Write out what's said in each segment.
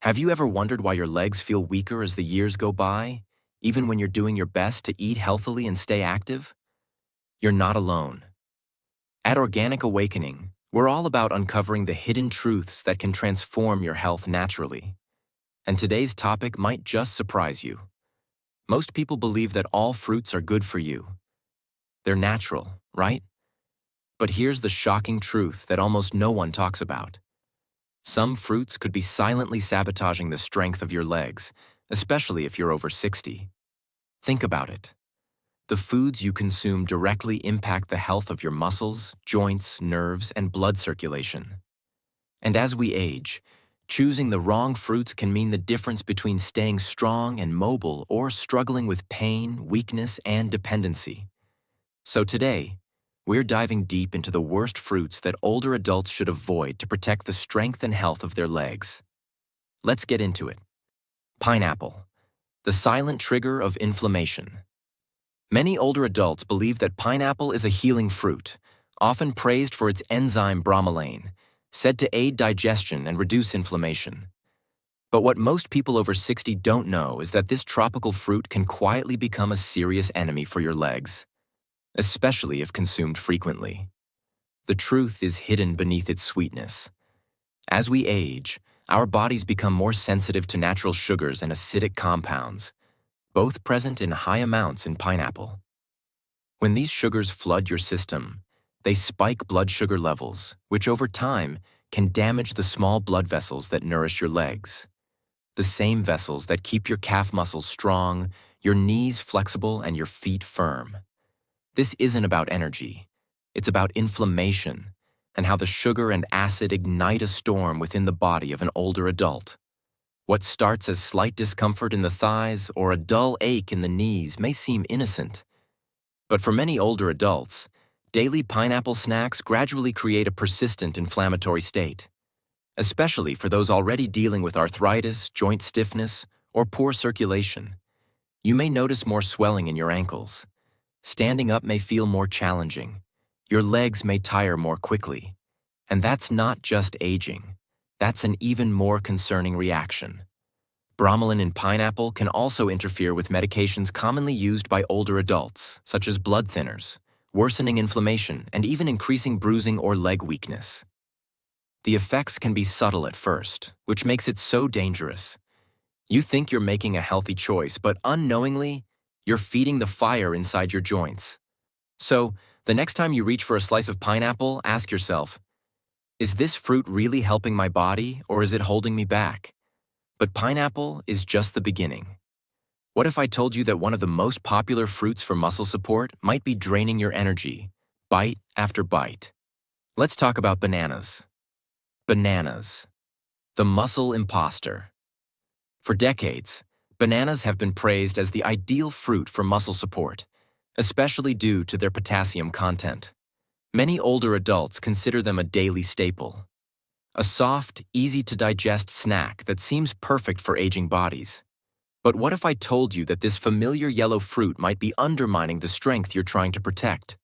Have you ever wondered why your legs feel weaker as the years go by, even when you're doing your best to eat healthily and stay active? You're not alone. At Organic Awakening, we're all about uncovering the hidden truths that can transform your health naturally. And today's topic might just surprise you. Most people believe that all fruits are good for you. They're natural, right? But here's the shocking truth that almost no one talks about. Some fruits could be silently sabotaging the strength of your legs, especially if you're over 60. Think about it. The foods you consume directly impact the health of your muscles, joints, nerves, and blood circulation. And as we age, choosing the wrong fruits can mean the difference between staying strong and mobile or struggling with pain, weakness, and dependency. So today, we're diving deep into the worst fruits that older adults should avoid to protect the strength and health of their legs. Let's get into it. Pineapple, the silent trigger of inflammation. Many older adults believe that pineapple is a healing fruit, often praised for its enzyme bromelain, said to aid digestion and reduce inflammation. But what most people over 60 don't know is that this tropical fruit can quietly become a serious enemy for your legs, especially if consumed frequently. The truth is hidden beneath its sweetness. As we age, our bodies become more sensitive to natural sugars and acidic compounds, both present in high amounts in pineapple. When these sugars flood your system, they spike blood sugar levels, which over time can damage the small blood vessels that nourish your legs. The same vessels that keep your calf muscles strong, your knees flexible, and your feet firm. This isn't about energy. It's about inflammation and how the sugar and acid ignite a storm within the body of an older adult. What starts as slight discomfort in the thighs or a dull ache in the knees may seem innocent. But for many older adults, daily pineapple snacks gradually create a persistent inflammatory state, especially for those already dealing with arthritis, joint stiffness, or poor circulation. You may notice more swelling in your ankles. Standing up may feel more challenging. Your legs may tire more quickly. And that's not just aging. That's an even more concerning reaction. Bromelain in pineapple can also interfere with medications commonly used by older adults, such as blood thinners, worsening inflammation, and even increasing bruising or leg weakness. The effects can be subtle at first, which makes it so dangerous. You think you're making a healthy choice, but unknowingly, you're feeding the fire inside your joints. So, the next time you reach for a slice of pineapple, ask yourself, is this fruit really helping my body, or is it holding me back? But pineapple is just the beginning. What if I told you that one of the most popular fruits for muscle support might be draining your energy, bite after bite? Let's talk about bananas. Bananas, the muscle imposter. For decades, bananas have been praised as the ideal fruit for muscle support, especially due to their potassium content. Many older adults consider them a daily staple, a soft, easy-to-digest snack that seems perfect for aging bodies. But what if I told you that this familiar yellow fruit might be undermining the strength you're trying to protect?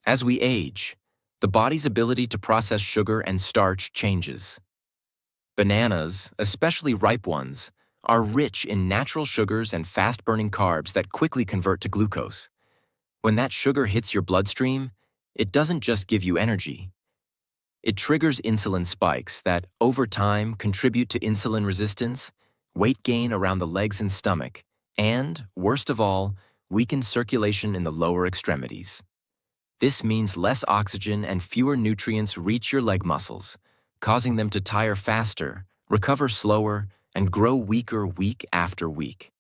As we age, the body's ability to process sugar and starch changes. Bananas, especially ripe ones, are rich in natural sugars and fast-burning carbs that quickly convert to glucose. When that sugar hits your bloodstream, it doesn't just give you energy. It triggers insulin spikes that, over time, contribute to insulin resistance, weight gain around the legs and stomach, and, worst of all, weakened circulation in the lower extremities. This means less oxygen and fewer nutrients reach your leg muscles, causing them to tire faster, recover slower, and grow weaker week after week.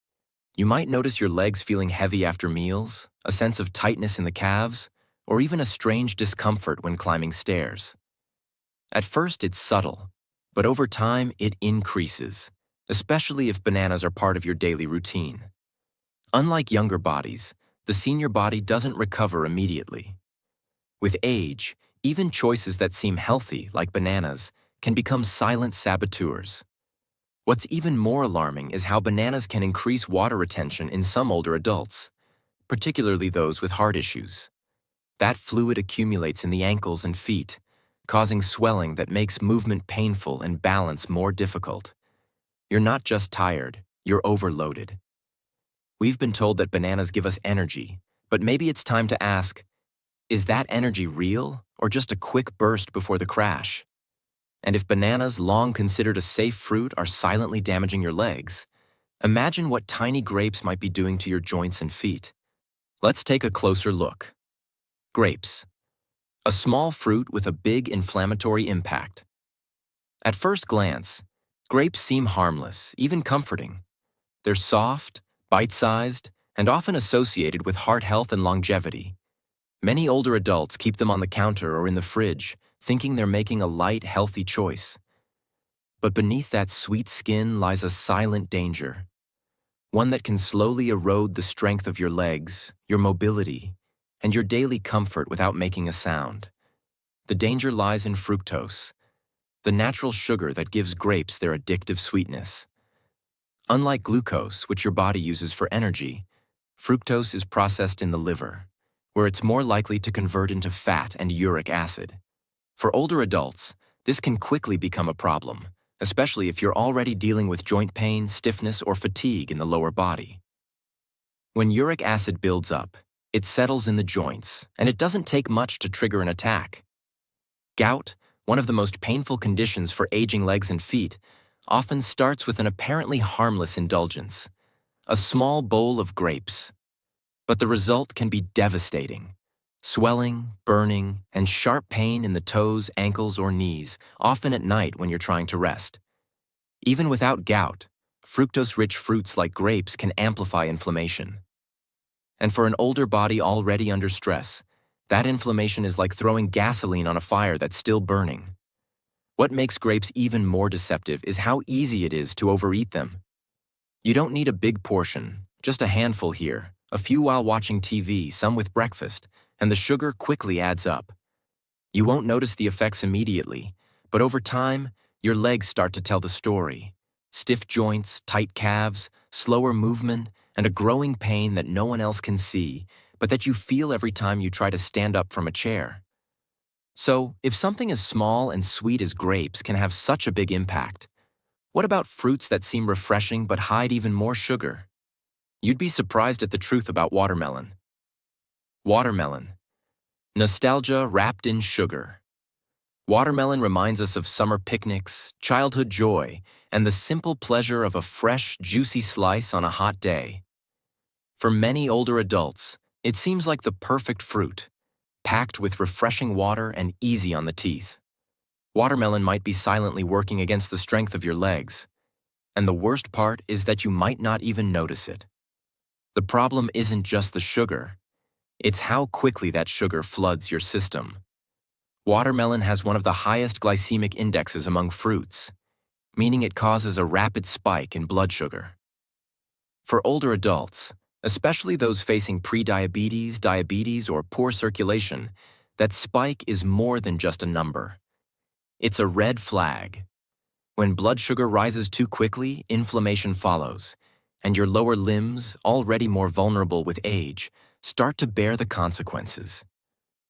You might notice your legs feeling heavy after meals, a sense of tightness in the calves, or even a strange discomfort when climbing stairs. At first, it's subtle, but over time, it increases, especially if bananas are part of your daily routine. Unlike younger bodies, the senior body doesn't recover immediately. With age, even choices that seem healthy, like bananas, can become silent saboteurs. What's even more alarming is how bananas can increase water retention in some older adults, particularly those with heart issues. That fluid accumulates in the ankles and feet, causing swelling that makes movement painful and balance more difficult. You're not just tired, you're overloaded. We've been told that bananas give us energy, but maybe it's time to ask, is that energy real or just a quick burst before the crash? And if bananas, long considered a safe fruit, are silently damaging your legs, imagine what tiny grapes might be doing to your joints and feet. Let's take a closer look. Grapes. A small fruit with a big inflammatory impact. At first glance, grapes seem harmless, even comforting. They're soft, bite-sized, and often associated with heart health and longevity. Many older adults keep them on the counter or in the fridge, thinking they're making a light, healthy choice. But beneath that sweet skin lies a silent danger, one that can slowly erode the strength of your legs, your mobility, and your daily comfort without making a sound. The danger lies in fructose, the natural sugar that gives grapes their addictive sweetness. Unlike glucose, which your body uses for energy, fructose is processed in the liver, where it's more likely to convert into fat and uric acid. For older adults, this can quickly become a problem, especially if you're already dealing with joint pain, stiffness, or fatigue in the lower body. When uric acid builds up, it settles in the joints, and it doesn't take much to trigger an attack. Gout, one of the most painful conditions for aging legs and feet, often starts with an apparently harmless indulgence, a small bowl of grapes. But the result can be devastating. Swelling, burning, and sharp pain in the toes, ankles, or knees, often at night when you're trying to rest. Even without gout, fructose-rich fruits like grapes can amplify inflammation. And for an older body already under stress, that inflammation is like throwing gasoline on a fire that's still burning. What makes grapes even more deceptive is how easy it is to overeat them. You don't need a big portion, just a handful here, a few while watching TV, some with breakfast, and the sugar quickly adds up. You won't notice the effects immediately, but over time, your legs start to tell the story. Stiff joints, tight calves, slower movement, and a growing pain that no one else can see, but that you feel every time you try to stand up from a chair. So, if something as small and sweet as grapes can have such a big impact, what about fruits that seem refreshing but hide even more sugar? You'd be surprised at the truth about watermelon. Watermelon. Nostalgia wrapped in sugar. Watermelon reminds us of summer picnics, childhood joy, and the simple pleasure of a fresh, juicy slice on a hot day. For many older adults, it seems like the perfect fruit, packed with refreshing water and easy on the teeth. Watermelon might be silently working against the strength of your legs, and the worst part is that you might not even notice it. The problem isn't just the sugar, it's how quickly that sugar floods your system. Watermelon has one of the highest glycemic indexes among fruits, meaning it causes a rapid spike in blood sugar. For older adults, especially those facing prediabetes, diabetes, or poor circulation, that spike is more than just a number. It's a red flag. When blood sugar rises too quickly, inflammation follows, and your lower limbs, already more vulnerable with age, start to bear the consequences.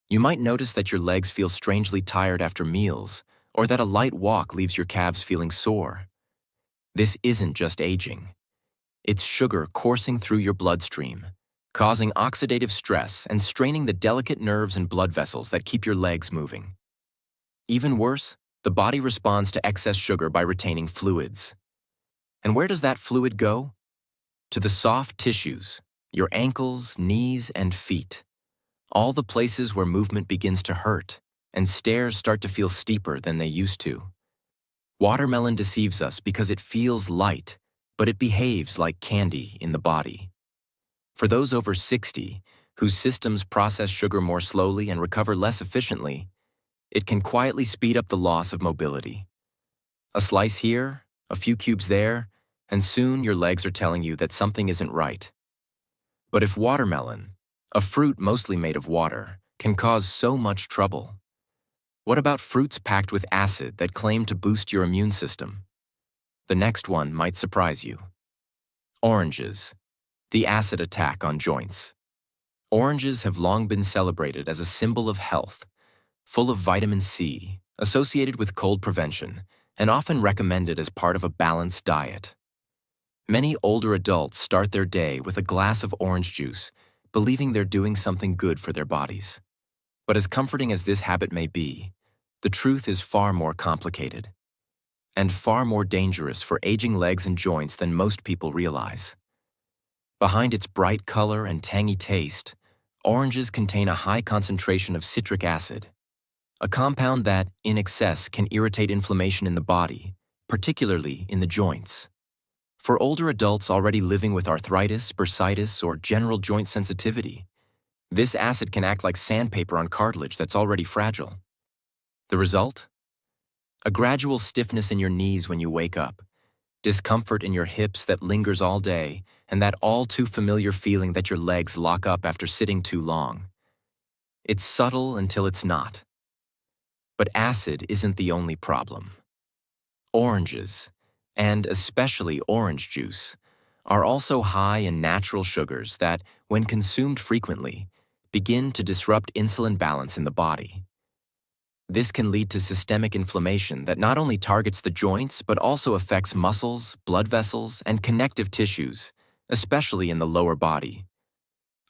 You might notice that your legs feel strangely tired after meals, or that a light walk leaves your calves feeling sore. This isn't just aging. It's sugar coursing through your bloodstream, causing oxidative stress and straining the delicate nerves and blood vessels that keep your legs moving. Even worse, the body responds to excess sugar by retaining fluids. And where does that fluid go? To the soft tissues, your ankles, knees, and feet. All the places where movement begins to hurt, and stairs start to feel steeper than they used to. Watermelon deceives us because it feels light, but it behaves like candy in the body. For those over 60, whose systems process sugar more slowly and recover less efficiently, it can quietly speed up the loss of mobility. A slice here, a few cubes there, and soon your legs are telling you that something isn't right. But if watermelon, a fruit mostly made of water, can cause so much trouble, what about fruits packed with acid that claim to boost your immune system? The next one might surprise you. Oranges, the acid attack on joints. Oranges have long been celebrated as a symbol of health, full of vitamin C, associated with cold prevention, and often recommended as part of a balanced diet. Many older adults start their day with a glass of orange juice, believing they're doing something good for their bodies. But as comforting as this habit may be, the truth is far more complicated and far more dangerous for aging legs and joints than most people realize. Behind its bright color and tangy taste, oranges contain a high concentration of citric acid, a compound that, in excess, can irritate inflammation in the body, particularly in the joints. For older adults already living with arthritis, bursitis, or general joint sensitivity, this acid can act like sandpaper on cartilage that's already fragile. The result? A gradual stiffness in your knees when you wake up, discomfort in your hips that lingers all day, and that all too familiar feeling that your legs lock up after sitting too long. It's subtle until it's not. But acid isn't the only problem. Oranges, and especially orange juice, are also high in natural sugars that, when consumed frequently, begin to disrupt insulin balance in the body. This can lead to systemic inflammation that not only targets the joints but also affects muscles, blood vessels, and connective tissues, especially in the lower body.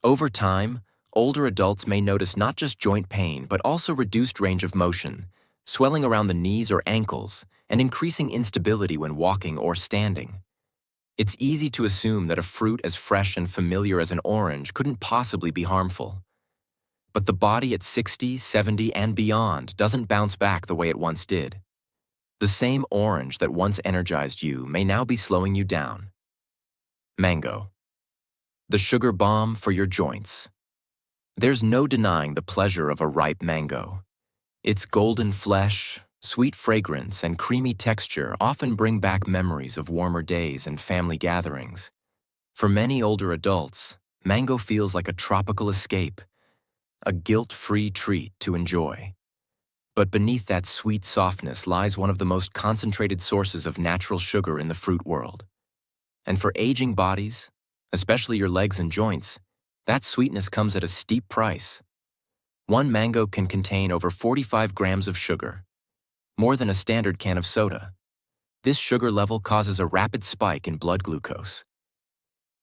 Over time, older adults may notice not just joint pain but also reduced range of motion, swelling around the knees or ankles, and increasing instability when walking or standing. It's easy to assume that a fruit as fresh and familiar as an orange couldn't possibly be harmful. But the body at 60, 70, and beyond doesn't bounce back the way it once did. The same orange that once energized you may now be slowing you down. Mango. The sugar bomb for your joints. There's no denying the pleasure of a ripe mango. Its golden flesh, sweet fragrance, and creamy texture often bring back memories of warmer days and family gatherings. For many older adults, mango feels like a tropical escape, a guilt-free treat to enjoy. But beneath that sweet softness lies one of the most concentrated sources of natural sugar in the fruit world. And for aging bodies, especially your legs and joints, that sweetness comes at a steep price. One mango can contain over 45 grams of sugar, more than a standard can of soda. This sugar level causes a rapid spike in blood glucose.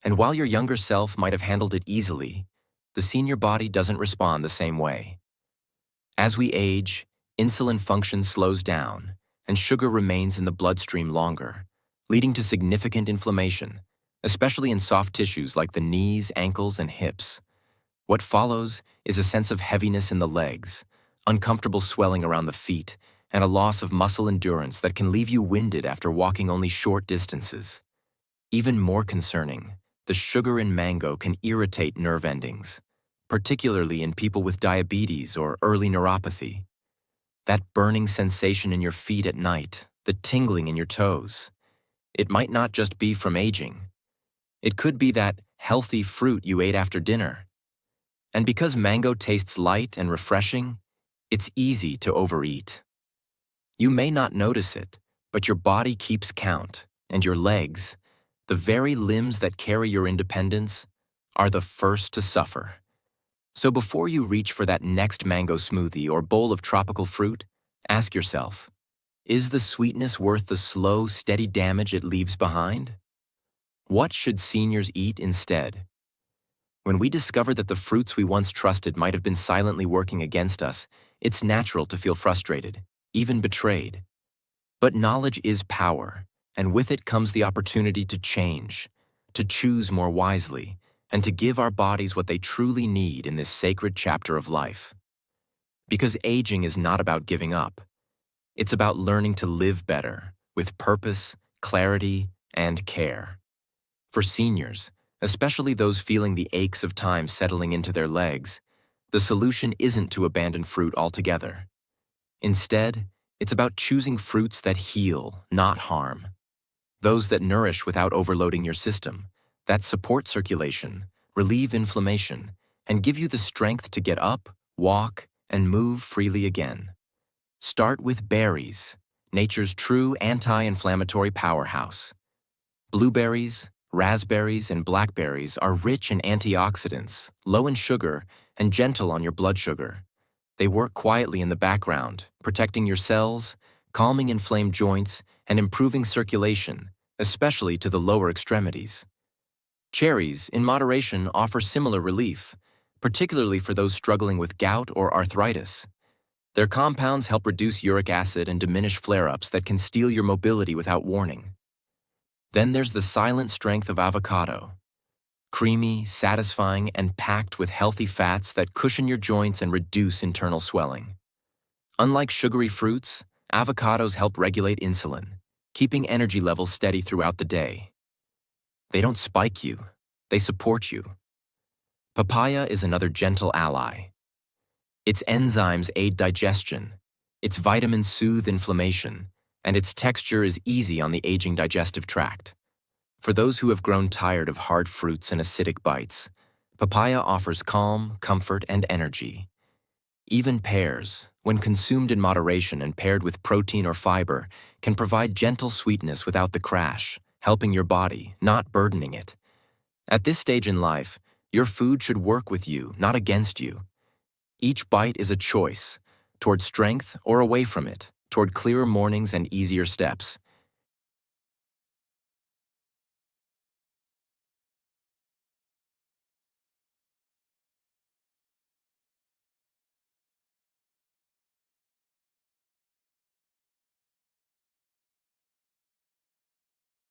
And while your younger self might have handled it easily, the senior body doesn't respond the same way. As we age, insulin function slows down, and sugar remains in the bloodstream longer, leading to significant inflammation, especially in soft tissues like the knees, ankles, and hips. What follows is a sense of heaviness in the legs, uncomfortable swelling around the feet, and a loss of muscle endurance that can leave you winded after walking only short distances. Even more concerning, the sugar in mango can irritate nerve endings, particularly in people with diabetes or early neuropathy. That burning sensation in your feet at night, the tingling in your toes, it might not just be from aging. It could be that healthy fruit you ate after dinner. And because mango tastes light and refreshing, it's easy to overeat. You may not notice it, but your body keeps count, and your legs, the very limbs that carry your independence, are the first to suffer. So before you reach for that next mango smoothie or bowl of tropical fruit, ask yourself, is the sweetness worth the slow, steady damage it leaves behind? What should seniors eat instead? When we discover that the fruits we once trusted might have been silently working against us, it's natural to feel frustrated, even betrayed. But knowledge is power, and with it comes the opportunity to change, to choose more wisely, and to give our bodies what they truly need in this sacred chapter of life. Because aging is not about giving up. It's about learning to live better, with purpose, clarity, and care. For seniors, especially those feeling the aches of time settling into their legs, the solution isn't to abandon fruit altogether. Instead, it's about choosing fruits that heal, not harm. Those that nourish without overloading your system, that support circulation, relieve inflammation, and give you the strength to get up, walk, and move freely again. Start with berries, nature's true anti-inflammatory powerhouse. Blueberries, raspberries, and blackberries are rich in antioxidants, low in sugar, and gentle on your blood sugar. They work quietly in the background, protecting your cells, calming inflamed joints, and improving circulation, especially to the lower extremities. Cherries, in moderation, offer similar relief, particularly for those struggling with gout or arthritis. Their compounds help reduce uric acid and diminish flare-ups that can steal your mobility without warning. Then there's the silent strength of avocado. Creamy, satisfying, and packed with healthy fats that cushion your joints and reduce internal swelling. Unlike sugary fruits, avocados help regulate insulin, keeping energy levels steady throughout the day. They don't spike you, they support you. Papaya is another gentle ally. Its enzymes aid digestion, its vitamins soothe inflammation, and its texture is easy on the aging digestive tract. For those who have grown tired of hard fruits and acidic bites, papaya offers calm, comfort, and energy. Even pears, when consumed in moderation and paired with protein or fiber, can provide gentle sweetness without the crash, helping your body, not burdening it. At this stage in life, your food should work with you, not against you. Each bite is a choice, toward strength or away from it, toward clearer mornings and easier steps.